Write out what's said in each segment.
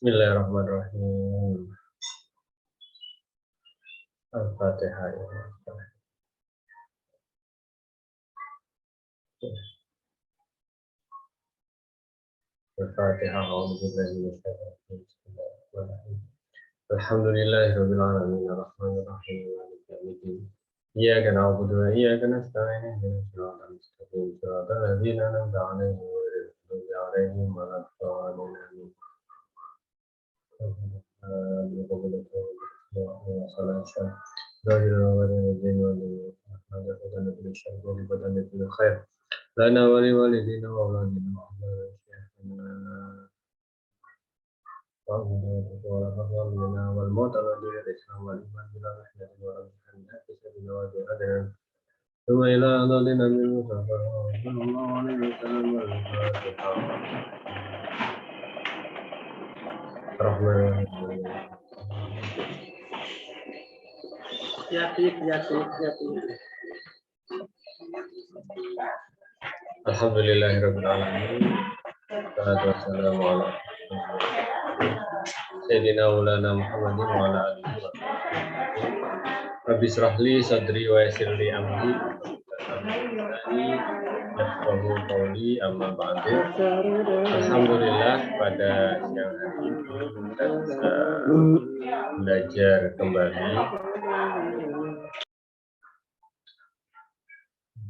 Bismillahirrahmanirrahim. Al-Fatihah. Al-Fatihah. Alhamdulillahirabbil alamin arrahmanir rahim maliki yaumiddin. Iyyaka na'budu wa iyyaka nasta'in ihdinas siratal mustaqim siratal ladzina an'amta 'alaihim ghairil maghdubi 'alaihim waladdallin. Lana wali walidina wa auladina wal maut alladhi yarisna wal iman bila rahmatin wa rahmatin bisa binawadi adana thumma ila adalina min musafa sallallahu alaihi wasallam Rahman. Alhamdulillahirabbil alamin. Wassalatu wassalamu ala Sayyidina Maulana Muhammadin wa ala alihi wa sahbihi. Rabbi shrah li sadri wa yassir li amri yafqahu qawli amma ba'du. Alhamdulillah pada siang hari ini kita bisa belajar kembali.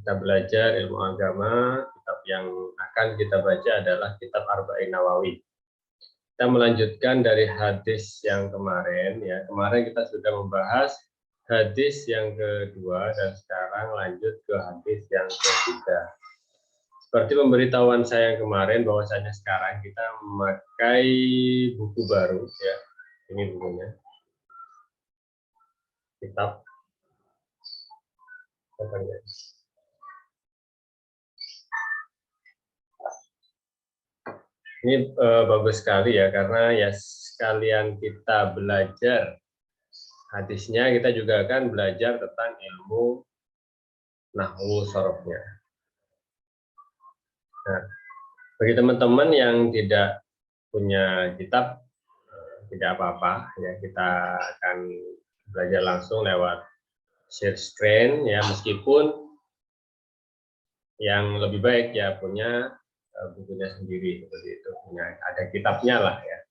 Kita belajar ilmu agama. Kitab yang akan kita baca adalah kitab Arba'in Nawawi. Kita melanjutkan dari hadis yang kemarin, ya. Kemarin kita sudah membahas hadis yang kedua dan sekarang lanjut ke hadis yang ketiga. Seperti pemberitahuan saya yang kemarin bahwasanya sekarang kita memakai buku baru, ya. Ini bukunya. Kitab apa ya? Ini bagus sekali ya, karena ya sekalian kita belajar hadisnya, kita juga akan belajar tentang ilmu nahwu sharafnya. Nah, bagi teman-teman yang tidak punya kitab, tidak apa-apa ya, kita akan belajar langsung lewat share screen ya, meskipun yang lebih baik ya punya bukunya sendiri seperti itu, punya ada kitabnya lah ya.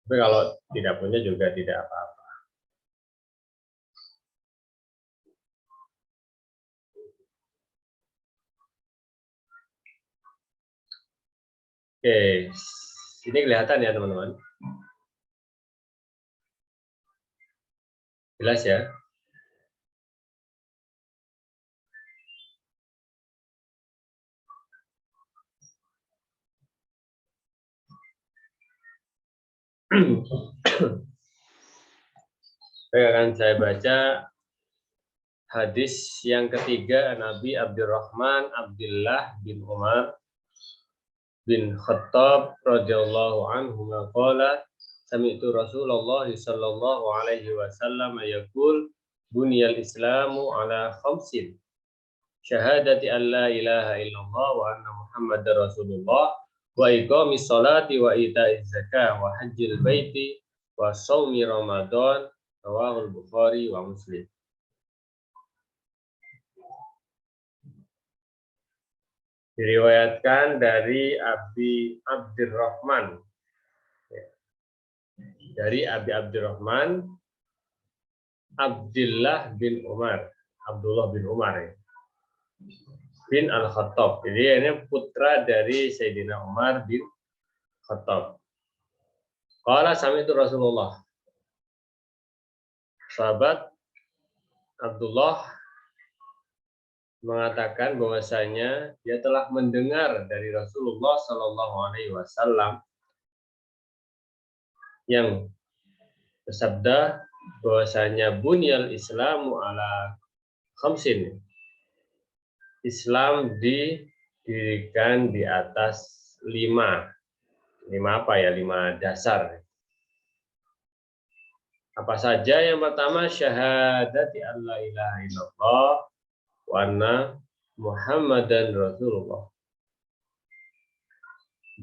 Tapi kalau tidak punya juga tidak apa-apa. Oke, ini kelihatan ya teman-teman. Jelas ya? Akan saya baca hadis yang ketiga, Nabi Abdurrahman Abdullah bin Umar bin Khattab radhiyallahu anhu qala sami'tu Rasulullah sallallahu alaihi wasallam yaqul buniyal islamu ala khamsin syahadati an la ilaha illallah wa anna muhammadar rasulullah wa iqamis salati wa ita'iz zakah wa hajjil baiti wa shaumi ramadan rawahul Bukhari wa Muslim. Diriwayatkan dari Abi Abdurrahman, dari Abi Abdurrahman Abdullah bin Umar, Abdullah bin Umar bin Al-Khattab. Jadi ini putra dari Sayyidina Umar bin Khattab. Qala sami'tu Rasulullah. Sahabat Abdullah mengatakan bahwasanya dia telah mendengar dari Rasulullah Shallallahu Alaihi Wasallam yang bersabda bahwasanya bunyal Islamu ala khamsin. Islam didirikan di atas lima apa ya, 5 dasar. Apa saja? Yang pertama syahadati alla ilaha illallah wa anna Muhammadan Rasulullah.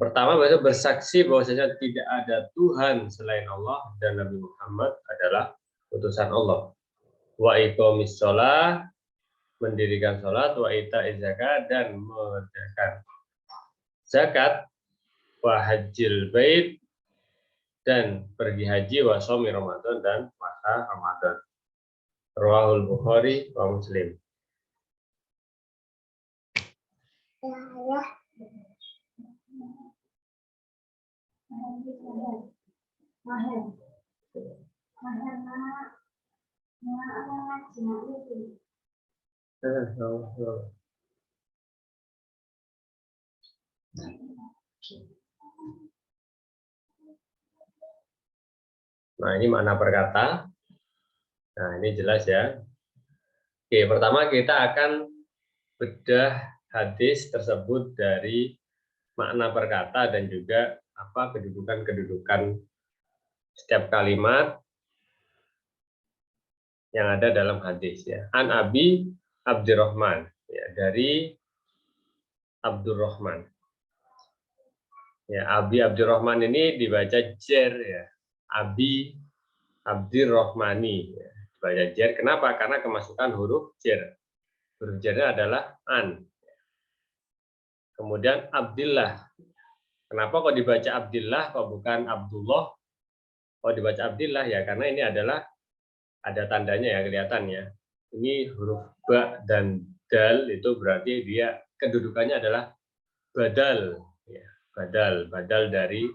Pertama, bersaksi bahwasanya tidak ada Tuhan selain Allah dan Nabi Muhammad adalah utusan Allah. Wa iqamis shalah, mendirikan salat, wa ita'iz zakat, dan mengerjakan zakat, wa hajjil bait, dan pergi haji, wa shaumi Ramadan, dan puasa Ramadan. Rawahul Bukhari wa Muslim. Nah, ini makna perkata. Nah, ini jelas ya. Oke, pertama kita akan bedah hadis tersebut dari makna perkata dan juga apa kedudukan-kedudukan setiap kalimat yang ada dalam hadis ya. An Abi Abdurrahman ya, dari Abdurrahman. Ya, Abi Abdurrahman ini dibaca jer ya. Abi Abdurrahmani ya, dibaca jer. Kenapa? Karena kemasukan huruf jer. Huruf jernya adalah an. Kemudian Abdillah. Kenapa kok dibaca Abdillah kok bukan Abdullah? Kok dibaca Abdillah ya karena ini adalah ada tandanya ya kelihatannya. Ini huruf ba dan dal itu berarti dia kedudukannya adalah badal ya. Badal dari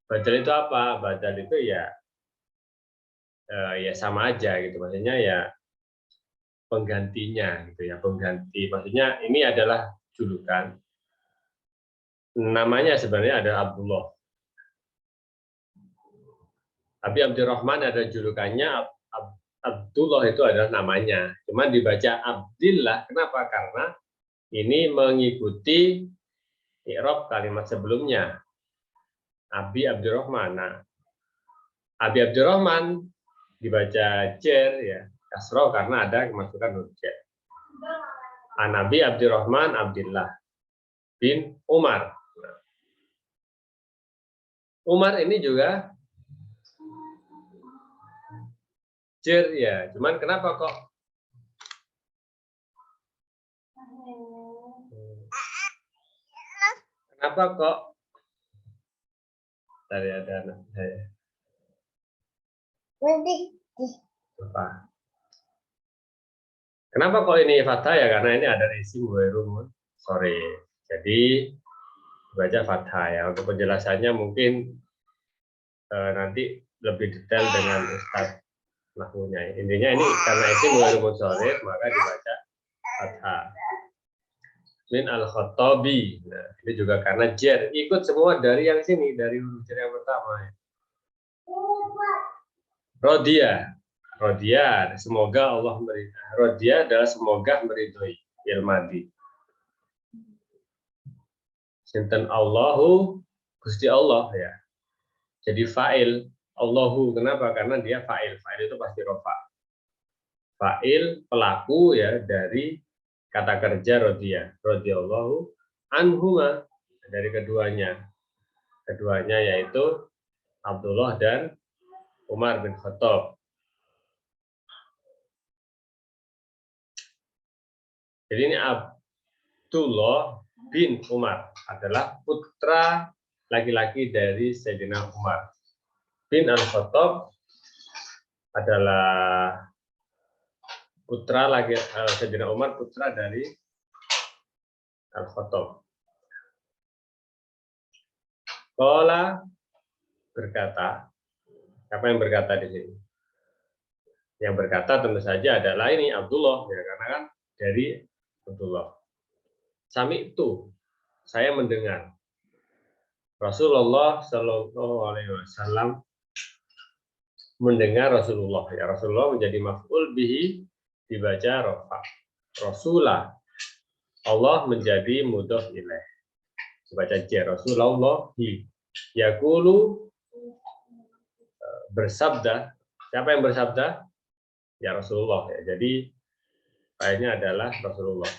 badal itu apa? Badal itu ya ya sama aja gitu. Maksudnya ya penggantinya gitu ya, pengganti. Maksudnya ini adalah julukan. Namanya sebenarnya adalah Abdullah. Abi Abdurrahman ada julukannya, Abdullah itu adalah namanya. Cuma dibaca Abdillah, kenapa? Karena ini mengikuti i'rab kalimat sebelumnya. Abi Abdurrahman. Nah, Abi Abdurrahman dibaca jer ya, kasroh karena ada kemasukan huruf jer. Nabi Abdurrahman Abdillah bin Umar. Umar ini juga jer ya, cuman kenapa kok tadi ada anak saya apa? Kenapa kok ini fathah ya? Karena ini ada isim ghairu sorry. Jadi baca fathah ya. Untuk penjelasannya mungkin nanti lebih detail dengan Ustaz nahwunya. Intinya ini karena isim ghairu munsharif maka dibaca fathah. Min al-Khattabi. Nah, ini juga karena jer ikut semua dari yang sini, dari huruf jer yang pertama. Rodia. Rodia, semoga Allah meridhoi. Rodia adalah semoga meridhoi. Ilmadi. Sinten Allahu Gusti Allah ya. Jadi fa'il Allahu kenapa? Karena dia fa'il. Fa'il itu pasti rofa. Fa'il pelaku ya dari kata kerja rodia. Radhiyallahu anhuma dari keduanya. Keduanya yaitu Abdullah dan Umar bin Khattab. Jadi ini Abdullah bin Umar adalah putra laki-laki dari Sayyidina Umar. Bin Al-Khattab adalah putra lagi Sayyidina Umar, putra dari Al-Khattab. Qala berkata, siapa yang berkata di sini? Yang berkata tentu saja adalah ini Abdullah ya, karena kan dari Abdullah. Sami itu saya mendengar Rasulullah Shallallahu Alaihi Wasallam mendengar Rasulullah ya, Rasulullah menjadi maf'ul bihi dibaca rafa. Rasulah Allah menjadi mudhof ilaih dibaca jar. Rasulullah yaqulu bersabda. Siapa yang bersabda? Ya Rasulullah ya. Jadi failnya adalah Rasulullah.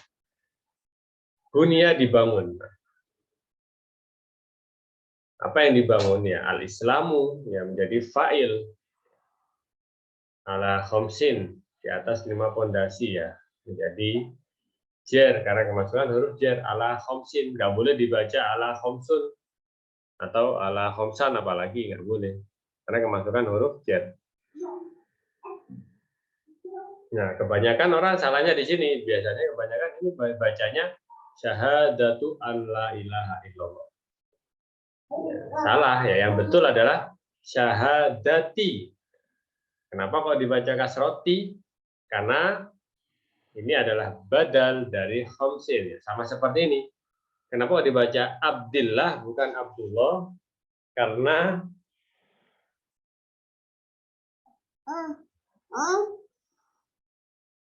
Bunia dibangun. Apa yang dibangun ya? Al-Islamu ya menjadi fa'il ala khamsin, di atas 5 pondasi ya, menjadi jer karena kemasukan huruf jer ala khamsin, nggak boleh dibaca ala khamsun atau ala khamsan, apalagi nggak boleh karena kemasukan huruf jer. Nah, kebanyakan orang salahnya di sini, biasanya kebanyakan ini bacanya syahadatu an la ilaha illallah. Ya, salah ya, yang betul adalah syahadati. Kenapa kok dibaca kasroti? Karena ini adalah badal dari khamsin, sama seperti ini. Kenapa kok dibaca Abdillah bukan Abdullah?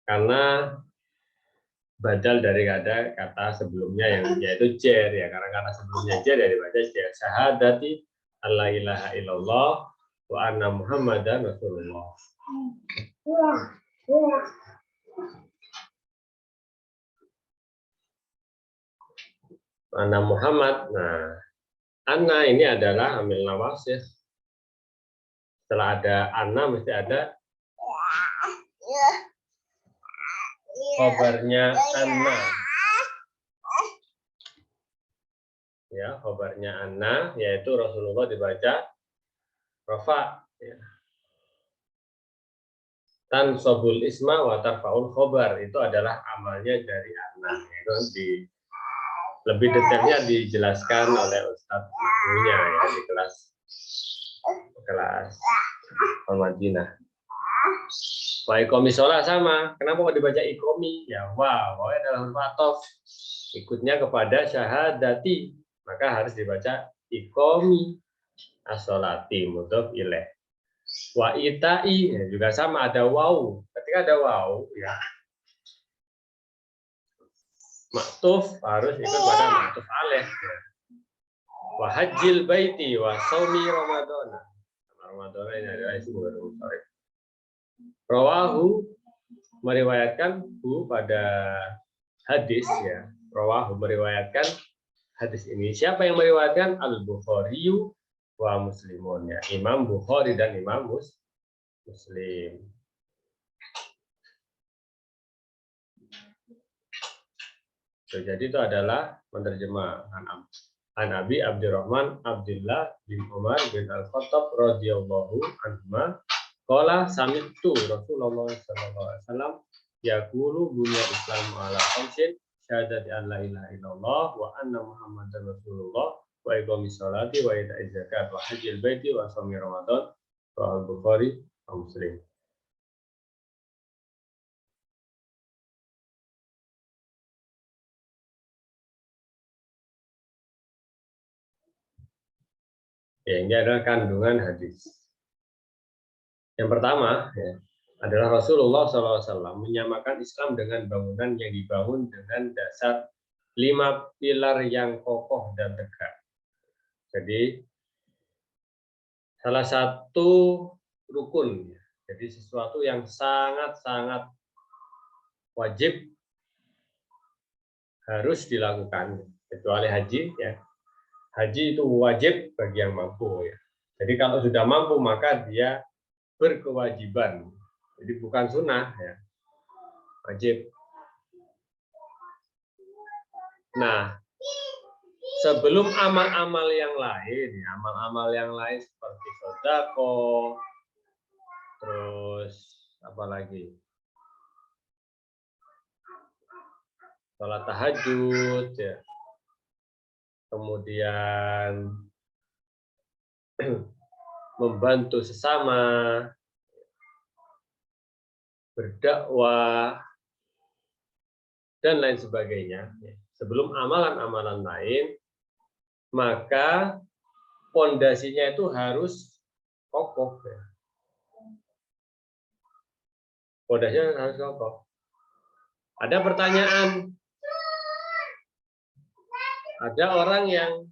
Karena badal dari kata sebelumnya yang yaitu jer ya, karena kata sebelumnya jer ya dibaca jer. Syahadati alla ilaha illallah wa anna muhammadan rasulullah. Anna Muhammad. Nah, anna ini adalah amil nawasih. Setelah ada anna mesti ada khobarnya anna. Ya, khobarnya anna yaitu Rasulullah dibaca rafa. Ya. Tansobul isma wa tarfaul khobar, itu adalah amalnya dari anna. Itu lebih detailnya dijelaskan oleh Ustadz Ibunya ya di kelas Al-Madinah. Wa ikomi sholat sama. Kenapa kok dibaca ikomi? Ya wow, adalah huruf athof. Ikutnya kepada syahadati, maka harus dibaca ikomi as-sholati mudhof ilaih. Wa itai ya, juga sama, ada waw. Ketika ada waw ya, maktuf harus ikut pada maktuf alaih. Wa hajjil baiti wa shaumi ramadhana. Ramadhana ini adalah isim maf'ul mutsarif. Rawahu meriwayatkan pada hadis ya. Rawahu meriwayatkan hadis ini. Siapa yang meriwayatkan? Al-Bukhari wa Muslimun ya. Imam Bukhari dan Imam Muslim. Jadi itu adalah penerjemah An Abi Abdurrahman Abdullah bin Umar bin Al-Khattab radhiyallahu anhuma qala sami'tu Rasulullah sallallahu alaihi wasallam yaqulu bunya Islam ala khamsin syahadati an la ilaha illallah wa anna muhammadar rasulullah wa iqamis sholati wa ita'iz zakat wa hajjil baiti wa shaumi ramadan rawahu Bukhari wa Muslim. Ya, ini adalah kandungan hadis. Yang pertama ya, adalah Rasulullah SAW menyamakan Islam dengan bangunan yang dibangun dengan dasar 5 pilar yang kokoh dan tegak. Jadi salah satu rukun, jadi sesuatu yang sangat-sangat wajib harus dilakukan, kecuali haji ya. Haji itu wajib bagi yang mampu ya. Jadi kalau sudah mampu maka dia berkewajiban. Jadi bukan sunnah ya. Wajib. Nah, sebelum amal-amal yang lain, amal-amal yang lain seperti sedekah, terus apa lagi? Salat tahajud ya. Kemudian membantu sesama, berdakwah, dan lain sebagainya. Sebelum amalan-amalan lain, maka pondasinya itu harus kokoh. Pondasinya harus kokoh. Ada pertanyaan, ada orang yang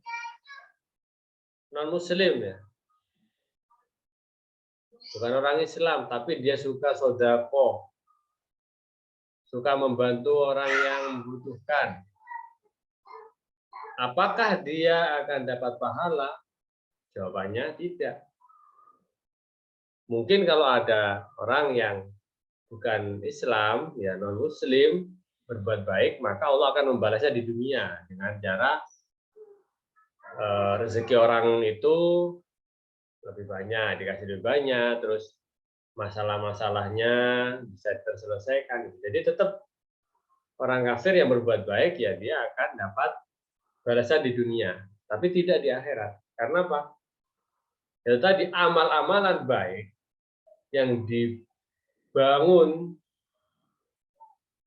non-muslim ya, bukan orang Islam, tapi dia suka sedekah, suka membantu orang yang membutuhkan. Apakah dia akan dapat pahala Jawabannya tidak. Mungkin kalau ada orang yang bukan Islam, ya non-Muslim, berbuat baik, maka Allah akan membalasnya di dunia dengan cara rezeki orang itu lebih banyak, dikasih lebih banyak, terus masalah-masalahnya bisa terselesaikan. Jadi tetap orang kafir yang berbuat baik, ya dia akan dapat balasan di dunia, tapi tidak di akhirat. Karena apa? Itu tadi amal-amalan baik yang dibangun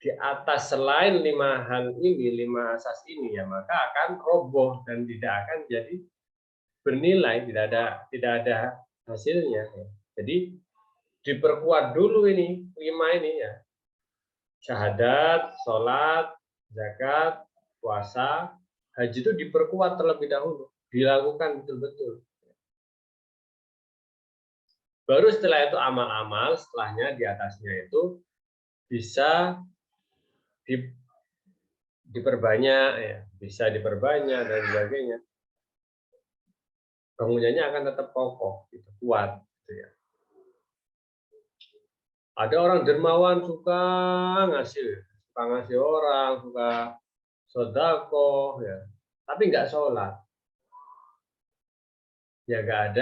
di atas selain 5 hal ini, 5 asas ini, ya maka akan roboh dan tidak akan jadi bernilai, tidak ada hasilnya. Jadi diperkuat dulu ini 5 ini ya. Syahadat, sholat, zakat, puasa, haji itu diperkuat terlebih dahulu, dilakukan betul-betul. Baru setelah itu amal-amal, setelahnya di atasnya itu bisa diperbanyak, ya, bisa diperbanyak dan sebagainya. Bangunannya akan tetap kokoh, gitu, kuat. Gitu ya. Ada orang dermawan suka ngasih orang, suka sodako, ya, tapi nggak sholat, ya nggak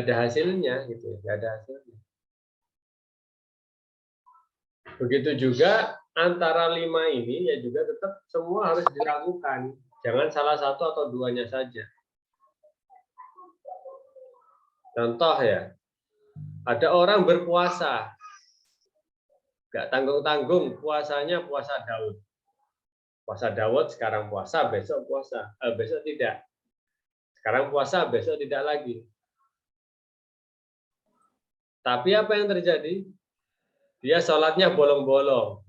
ada hasilnya, gitu, nggak ada hasilnya. Begitu juga antara 5 ini ya juga tetap semua harus dilakukan, jangan salah satu atau duanya saja. Contoh ya, ada orang berpuasa, nggak tanggung-tanggung puasanya puasa Daud. Puasa Daud sekarang puasa, besok puasa, besok tidak. Sekarang puasa, besok tidak lagi. Tapi apa yang terjadi? Dia sholatnya bolong-bolong.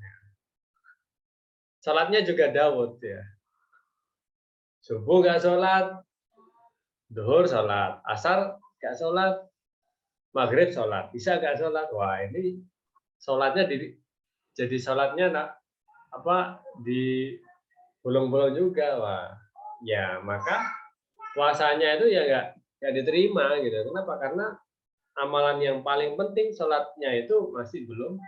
Sholatnya juga Daud ya. Subuh nggak sholat, duhur sholat, asar nggak sholat, maghrib sholat, isya nggak sholat. Wah ini sholatnya jadi sholatnya di bolong-bolong juga. Wah ya maka puasanya itu ya nggak diterima gitu. Kenapa? Karena amalan yang paling penting sholatnya itu masih belum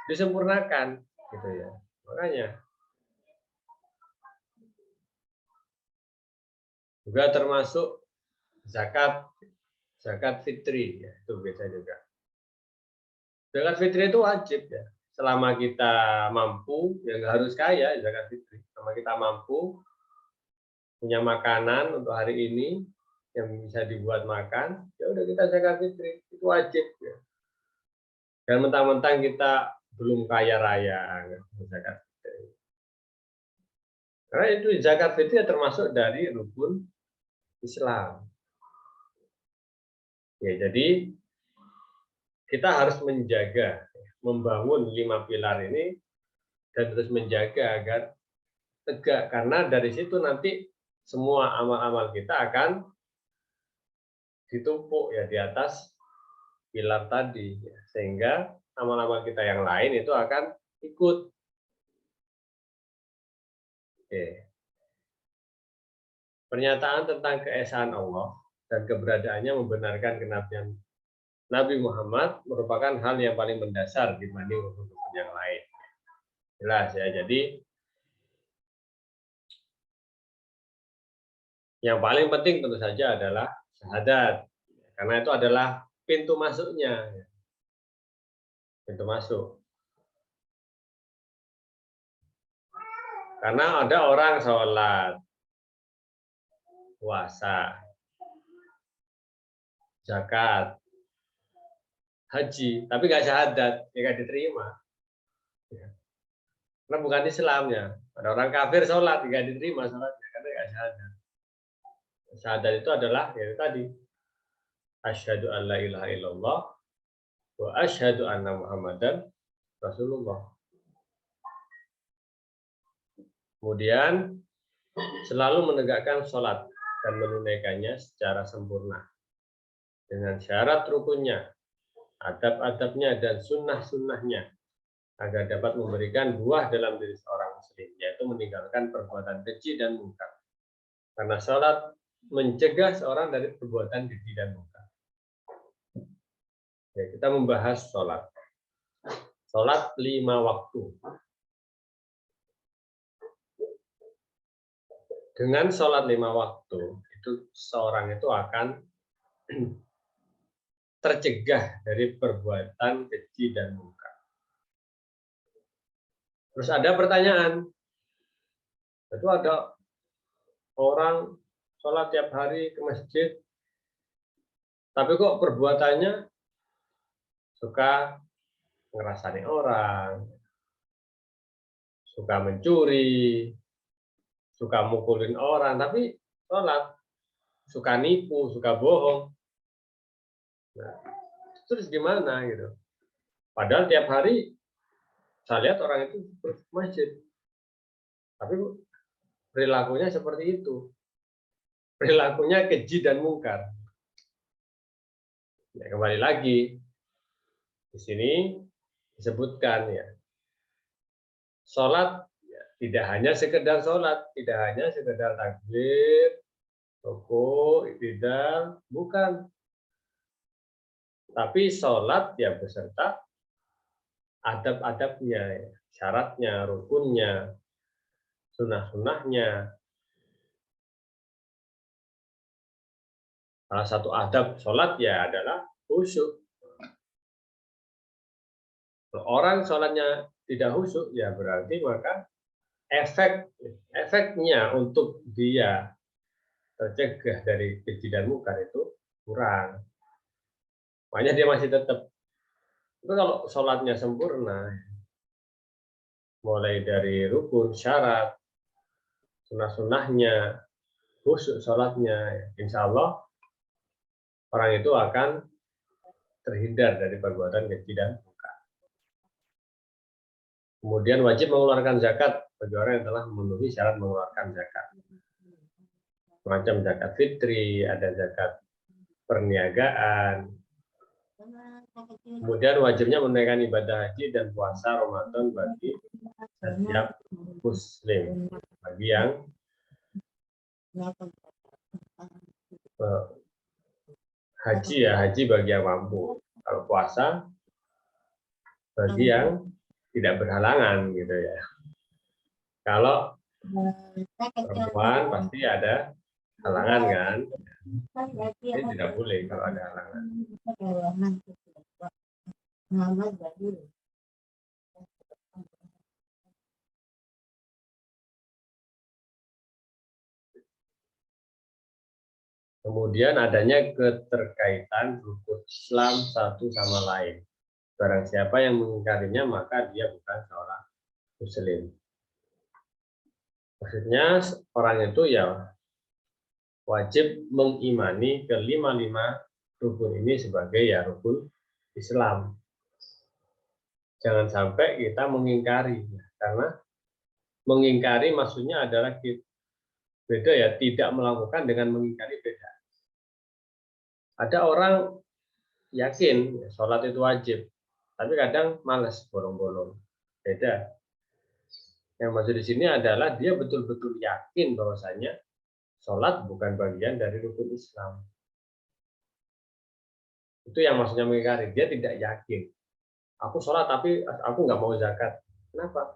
disempurnakan gitu ya. Makanya juga termasuk zakat fitri ya, itu biasa juga. Zakat fitri itu wajib ya. Selama kita mampu, ya nggak harus kaya zakat fitri. Selama kita mampu punya makanan untuk hari ini yang bisa dibuat makan, ya udah kita zakat fitri, itu wajib ya. Dan mentang-mentang kita belum kaya raya zakat fitri. Karena itu zakat fitri termasuk dari rukun Islam. Ya, jadi kita harus menjaga, membangun 5 pilar ini dan terus menjaga agar tegak, karena dari situ nanti semua amal-amal kita akan ditumpuk ya di atas pilar tadi, ya. Sehingga amal-amal kita yang lain itu akan ikut. Oke. Pernyataan tentang keesaan Allah dan keberadaannya membenarkan kenabian Nabi Muhammad merupakan hal yang paling mendasar dibanding rukun-rukun yang lain. Jelas ya, jadi yang paling penting tentu saja adalah syahadat, karena itu adalah pintu masuknya, pintu masuk. Karena ada orang sholat, puasa, zakat, haji, tapi nggak syahadat, ya nggak diterima. Karena bukan Islamnya. Ada orang kafir sholat, nggak diterima sholatnya, karena nggak syahadat. Syahadat itu adalah ya tadi, asyhadu an la ilaha illallah wa asyhadu anna Muhammadan Rasulullah. Kemudian selalu menegakkan sholat dan menunaikannya secara sempurna dengan syarat rukunnya, adab-adabnya dan sunnah-sunnahnya agar dapat memberikan buah dalam diri seorang muslim, yaitu meninggalkan perbuatan keji dan mungkar. Karena sholat mencegah seorang dari perbuatan keji dan munkar. Ya, kita membahas sholat. Sholat 5 waktu. Dengan sholat 5 waktu, itu seorang itu akan tercegah dari perbuatan keji dan munkar. Terus ada pertanyaan, itu ada orang sholat tiap hari ke masjid, tapi kok perbuatannya suka ngerasani orang, suka mencuri, suka mukulin orang, tapi sholat, suka nipu, suka bohong. Nah, terus gimana gitu? Padahal tiap hari saya lihat orang itu ke masjid, tapi perilakunya seperti itu. Perilakunya keji dan mungkar. Ya, kembali lagi, di sini disebutkan ya, sholat ya, tidak hanya sekedar sholat, tidak hanya sekedar takbir, rukuk, i'tidal, bukan. Tapi sholat ya beserta adab-adabnya, syaratnya, rukunnya, sunnah-sunnahnya. Salah satu adab sholat ya adalah khusyuk. Kalau orang sholatnya tidak khusyuk, ya berarti maka efeknya untuk dia tercegah dari keji dan munkar itu kurang. Makanya dia masih tetap. Itu kalau sholatnya sempurna, mulai dari rukun, syarat, sunnah-sunnahnya, khusyuk sholatnya, insya Allah orang itu akan terhindar dari perbuatan keji dan munkar. Kemudian wajib mengeluarkan zakat bagi orang yang telah memenuhi syarat mengeluarkan zakat. Macam zakat fitri, ada zakat perniagaan. Kemudian wajibnya menunaikan ibadah haji dan puasa Ramadan bagi setiap muslim. Bagi yang haji ya, haji bagi yang mampu. Kalau puasa bagi yang tidak berhalangan gitu ya. Kalau perempuan pasti ada halangan kan? Ini tidak boleh kalau ada halangan. Kemudian adanya keterkaitan rukun Islam satu sama lain. Barang siapa yang mengingkarinya maka dia bukan seorang muslim. Maksudnya orang itu ya wajib mengimani kelima-lima rukun ini sebagai ya rukun Islam. Jangan sampai kita mengingkari, karena mengingkari maksudnya adalah beda ya, tidak melakukan dengan mengingkari beda. Ada orang yakin sholat itu wajib, tapi kadang malas bolong-bolong. Beda. Yang maksud di sini adalah dia betul-betul yakin bahwasanya sholat bukan bagian dari rukun Islam. Itu yang maksudnya mengingkari. Dia tidak yakin. Aku sholat tapi aku nggak mau zakat. Kenapa?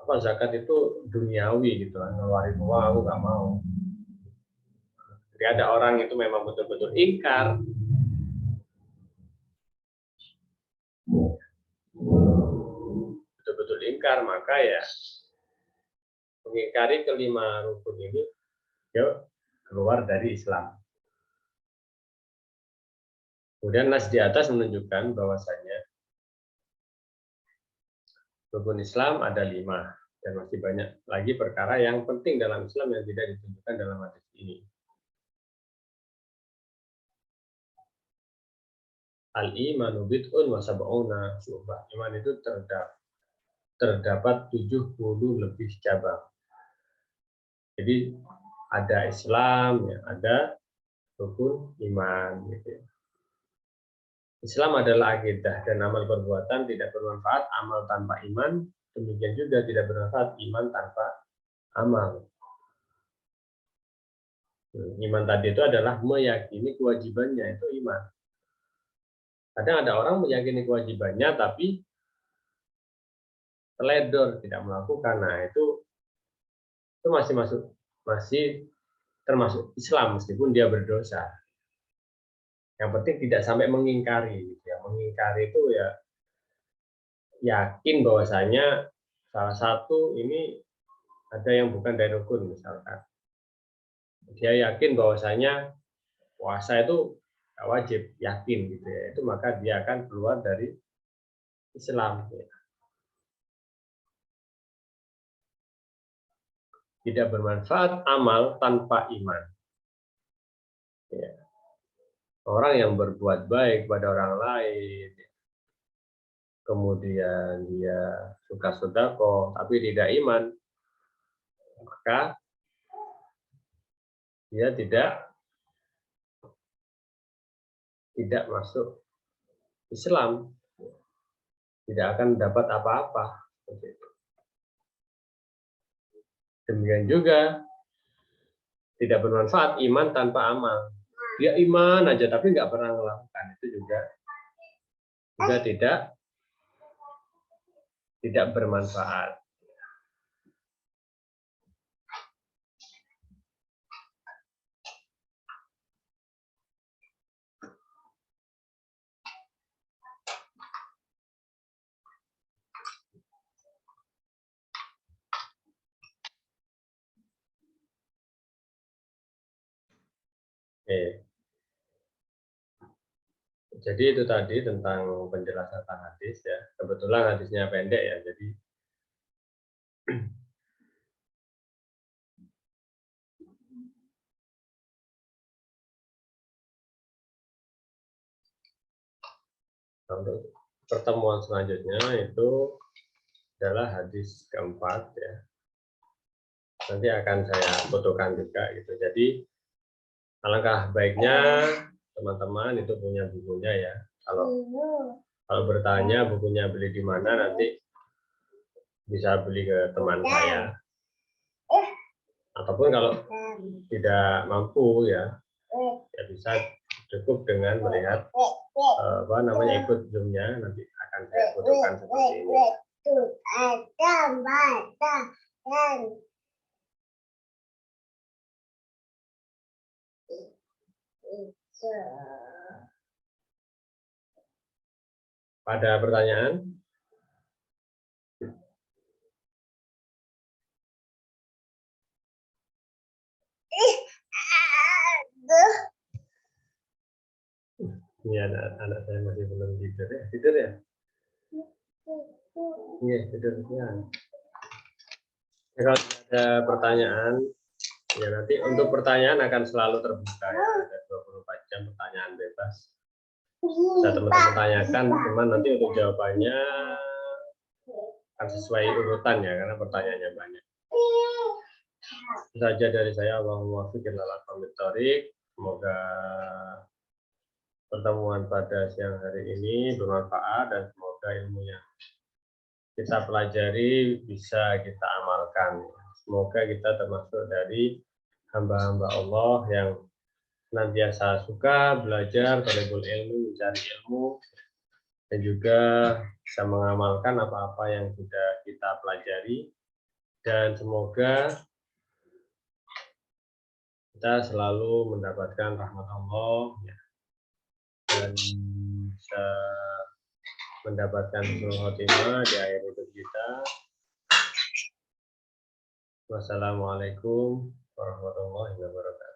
Apa zakat itu duniawi gitu, ngeluarin uang, aku nggak mau. Jadi ada orang itu memang betul-betul ingkar. Betul-betul ingkar, maka ya mengingkari kelima rukun ini dia keluar dari Islam. Kemudian nas di atas menunjukkan bahwasanya rukun Islam ada 5 dan masih banyak lagi perkara yang penting dalam Islam yang tidak ditunjukkan dalam hadis ini. Al-imanu bid'un wa sab'una syu'bah. Iman itu terdapat 70 lebih cabang. Jadi ada Islam, ya, ada rukun iman. Gitu. Islam adalah akidah dan amal perbuatan tidak bermanfaat amal tanpa iman. Demikian juga tidak bermanfaat iman tanpa amal. Iman tadi itu adalah meyakini kewajibannya, itu iman. Kadang ada orang meyakini kewajibannya tapi teledor, tidak melakukan. Nah, itu masih termasuk Islam meskipun dia berdosa. Yang penting tidak sampai mengingkari gitu ya. Mengingkari itu ya yakin bahwasanya salah satu ini ada yang bukan dari rukun misalkan. Dia yakin bahwasanya puasa itu nggak wajib, yakin gitu ya. Itu maka dia akan keluar dari Islam. Ya. Tidak bermanfaat amal tanpa iman. Ya. Orang yang berbuat baik pada orang lain, kemudian dia suka sedekah tapi tidak iman, maka dia tidak masuk Islam, tidak akan dapat apa-apa. Demikian juga tidak bermanfaat iman tanpa amal. Dia iman aja tapi nggak pernah melakukan, itu juga tidak bermanfaat. Jadi itu tadi tentang penjelasan tentang hadis ya. Kebetulan hadisnya pendek ya, jadi untuk pertemuan selanjutnya itu adalah hadis keempat ya. Nanti akan saya fotokan juga gitu. Jadi alangkah baiknya teman-teman itu punya bukunya ya. Kalau bertanya bukunya beli di mana, nanti bisa beli ke teman saya. Ataupun kalau tidak mampu ya bisa cukup dengan melihat ikut zoomnya, nanti akan saya fotokan seperti ini. Pada pertanyaan? Ini anak saya masih belum tidur ya. Tidur ya? Iya, tidur ya. Kalau ada pertanyaan, ya nanti untuk pertanyaan akan selalu terbuka ya. Ada 24 jam pertanyaan bebas. Bisa teman-teman tanyakan, cuman nanti untuk jawabannya akan sesuai urutan ya, karena pertanyaannya banyak. Itu saja dari saya. Allahumma fikir lala komitorik. Semoga pertemuan pada siang hari ini bermanfaat dan semoga ilmu yang kita pelajari bisa kita amalkan. Semoga kita termasuk dari hamba-hamba Allah yang senantiasa suka belajar, talabul ilmu, mencari ilmu, dan juga bisa mengamalkan apa-apa yang sudah kita pelajari. Dan semoga kita selalu mendapatkan rahmat Allah ya, dan bisa mendapatkan husnul khotimah di akhir hidup kita. Wassalamualaikum warahmatullahi wabarakatuh.